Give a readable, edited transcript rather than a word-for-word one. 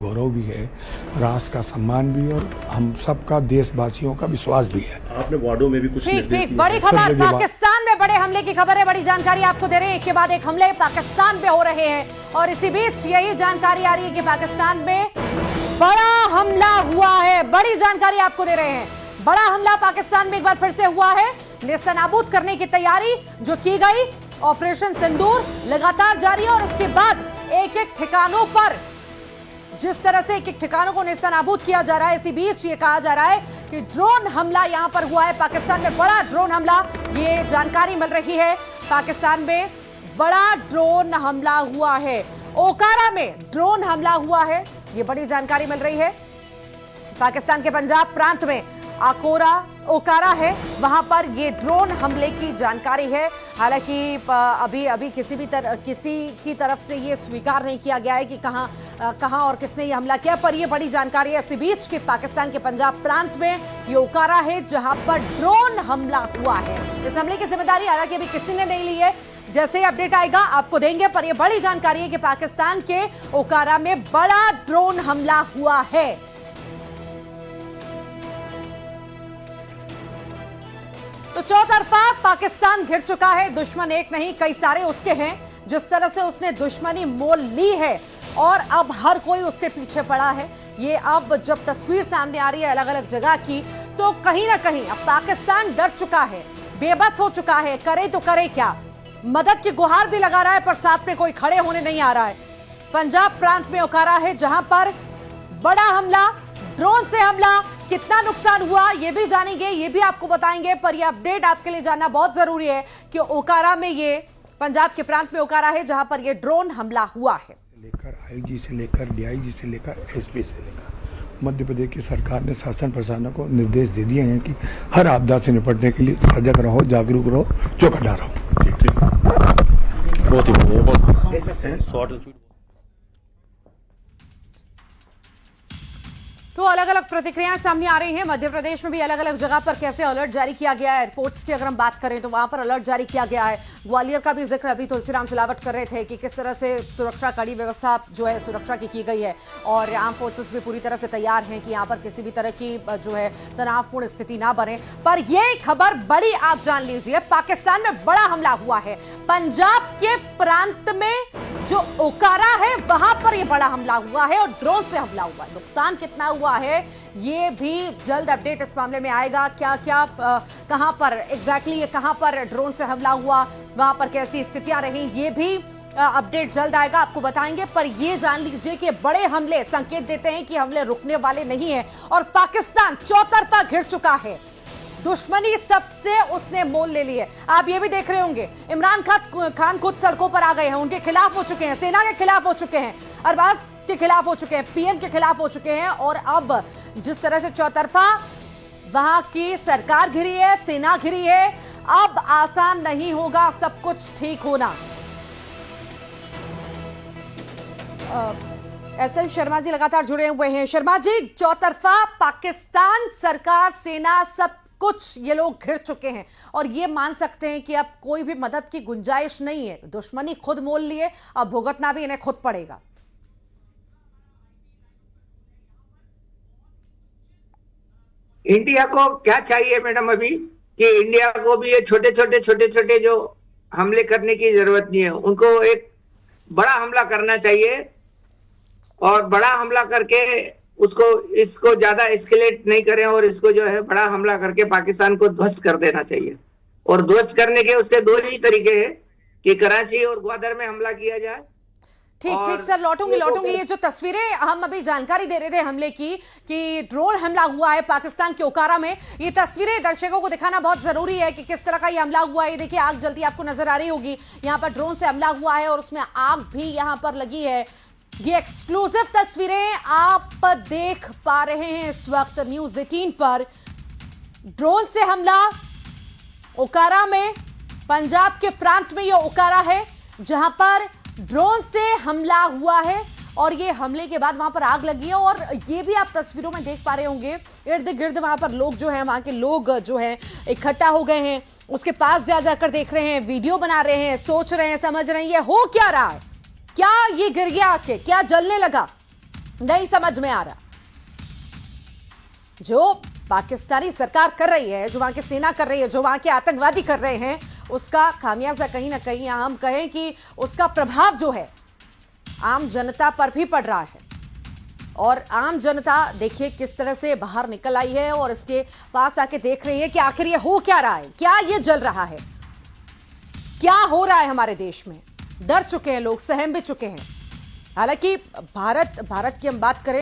गौरव भी है, राष्ट्र का सम्मान भी और हम सबका देशवासियों का विश्वास भी है। आपने वार्डों में भी कुछ ठीक। बड़ी खबर, पाकिस्तान में बड़े हमले की खबर है, बड़ी जानकारी आपको दे रहे हैं। एक के बाद एक हमले पाकिस्तान में हो रहे हैं और इसी बीच यही जानकारी आ रही है कि पाकिस्तान में बड़ा हमला हुआ है। बड़ी जानकारी आपको दे रहे हैं, बड़ा हमला पाकिस्तान में एक बार फिर से हुआ है। नेस्तनाबूद करने की तैयारी जो की गई, ऑपरेशन सिंदूर लगातार जारी है और उसके बाद एक एक ठिकानों पर जिस तरह से एक एक ठिकानों को नेस्तनाबूद किया जा रहा है, इसी बीच ये कहा जा रहा है कि ड्रोन हमला यहां पर हुआ है। पाकिस्तान में बड़ा ड्रोन हमला, ये जानकारी मिल रही है। पाकिस्तान में बड़ा ड्रोन हमला हुआ है, ओकारा में ड्रोन हमला हुआ है, ये बड़ी जानकारी मिल रही है। पाकिस्तान के पंजाब प्रांत में ओकारा है, वहां पर ये ड्रोन हमले की जानकारी है। हालांकि अभी किसी की तरफ से ये स्वीकार नहीं किया गया है कि कहां और किसने ये हमला किया, पर ये बड़ी जानकारी है इसी बीच कि पाकिस्तान के पंजाब प्रांत में ये ओकारा है जहां पर ड्रोन हमला हुआ है। इस हमले की जिम्मेदारी हालांकि अभी किसी ने नहीं ली है, जैसे ही अपडेट आएगा आपको देंगे, पर यह बड़ी जानकारी है कि पाकिस्तान के ओकारा में बड़ा ड्रोन हमला हुआ है। तो चौतरफा पाकिस्तान घिर चुका है, दुश्मन एक नहीं कई सारे उसके हैं। जिस तरह से उसने दुश्मनी मोल ली है और अब हर कोई उसके पीछे पड़ा है। ये अब जब तस्वीर सामने आ रही है अलग अलग जगह की, तो कहीं ना कहीं अब पाकिस्तान डर चुका है, बेबस हो चुका है, करे तो करे क्या। मदद की गुहार भी लगा रहा है पर साथ में कोई खड़े होने नहीं आ रहा है। पंजाब प्रांत में ओकारा है जहां पर बड़ा हमला, ड्रोन से हमला, कितना नुकसान हुआ ये भी जानेंगे, ये भी आपको बताएंगे। पर ये अपडेट आपके लिए जानना बहुत जरूरी है कि ओकारा में, ये पंजाब के प्रांत में ओकारा है जहां पर ये ड्रोन हमला हुआ है। लेकर आईजी से लेकर डीआईजी से लेकर एसपी से लेकर मध्य प्रदेश की सरकार ने शासन प्रशासन को निर्देश दे दिए हैं कि हर आपदा से निपटने के लिए सजग रहो, जागरूक रहो, चौकन्ना रहो। बहुत ही बढ़िया। तो अलग अलग प्रतिक्रियाएं सामने आ रही हैं। मध्य प्रदेश में भी अलग अलग जगह पर कैसे अलर्ट जारी किया गया है। एयरपोर्ट्स की अगर हम बात करें तो वहां पर अलर्ट जारी किया गया है। ग्वालियर का भी जिक्र अभी तुलसीराम सिलावट कर रहे थे कि किस तरह से सुरक्षा, कड़ी व्यवस्था जो है सुरक्षा की गई है और आर्म फोर्सेस भी पूरी तरह से तैयार हैं कि यहाँ पर किसी भी तरह की जो है तनावपूर्ण स्थिति ना बने। पर यह खबर बड़ी, आप जान लीजिए, पाकिस्तान में बड़ा हमला हुआ है। पंजाब के प्रांत में जो ओकारा है वहां पर यह बड़ा हमला हुआ है और ड्रोन से हमला हुआ है। नुकसान कितना हुआ है ये भी जल्द अपडेट इस मामले में आएगा। क्या कहां पर एग्जैक्टली ये कहां पर ड्रोन से हमला हुआ, वहां पर कैसी स्थितियां रही, ये भी अपडेट जल्द आएगा, आपको बताएंगे। पर ये जान लीजिए कि बड़े हमले संकेत देते हैं कि हमले रुकने वाले नहीं है और पाकिस्तान चौतरफा घिर चुका है। दुश्मनी सबसे उसने मोल ले ली है। आप ये भी देख रहे होंगे इमरान खान खुद सड़कों पर आ गए हैं, उनके खिलाफ हो चुके हैं, सेना के खिलाफ हो चुके हैं, अरबाज के खिलाफ हो चुके हैं, पीएम के खिलाफ हो चुके हैं। और अब जिस तरह से चौतरफा वहां की सरकार घिरी है, सेना घिरी है, अब आसान नहीं होगा सब कुछ ठीक होना। एसएल शर्मा जी लगातार जुड़े हुए हैं। शर्मा जी, चौतरफा पाकिस्तान, सरकार, सेना, सब कुछ ये लोग घिर चुके हैं और ये मान सकते हैं कि अब कोई भी मदद की गुंजाइश नहीं है। दुश्मनी खुद मोल लिए, अब भुगतना भी इन्हें खुद पड़ेगा। इंडिया को क्या चाहिए मैडम अभी कि इंडिया को भी ये छोटे छोटे जो हमले करने की जरूरत नहीं है, उनको एक बड़ा हमला करना चाहिए और बड़ा हमला करके इसको ज्यादा एस्केलेट नहीं करें और इसको जो है बड़ा हमला करके पाकिस्तान को ध्वस्त कर देना चाहिए। और ध्वस्त करने के उसके दो ही तरीके हैं कि कराची और ग्वादर में हमला किया जाए। ठीक सर, लौटूंगी। ये जो तस्वीरें हम अभी जानकारी दे रहे थे हमले की कि ड्रोन हमला हुआ है पाकिस्तान के ओकारा में, ये तस्वीरें दर्शकों को दिखाना बहुत जरूरी है कि किस तरह का ये हमला हुआ है। देखिए आग जल्दी आपको नजर आ रही होगी, यहाँ पर ड्रोन से हमला हुआ है और उसमें आग भी यहाँ पर लगी है। ये एक्सक्लूसिव तस्वीरें आप देख पा रहे हैं इस वक्त न्यूज़ 18 पर। ड्रोन से हमला ओकारा में, पंजाब के प्रांत में यह ओकारा है जहां पर ड्रोन से हमला हुआ है और ये हमले के बाद वहां पर आग लगी है। और ये भी आप तस्वीरों में देख पा रहे होंगे, इर्द गिर्द वहां पर लोग जो हैं, वहां के लोग जो हैं इकट्ठा हो गए हैं, उसके पास जाकर देख रहे हैं, वीडियो बना रहे हैं, सोच रहे हैं, समझ रहे हैं ये हो क्या रहा है, क्या ये गिर गया आके, क्या जलने लगा। नहीं समझ में आ रहा। जो पाकिस्तानी सरकार कर रही है, जो वहां की सेना कर रही है, जो वहां के आतंकवादी कर रहे हैं, उसका खामियाजा कहीं ना कहीं हम कहें कि उसका प्रभाव जो है आम जनता पर भी पड़ रहा है। और आम जनता देखिए किस तरह से बाहर निकल आई है और इसके पास आके देख रही है कि आखिर ये हो क्या रहा है, क्या ये जल रहा है, क्या हो रहा है हमारे देश में। डर चुके हैं लोग, सहम भी चुके हैं। हालांकि भारत की हम बात करें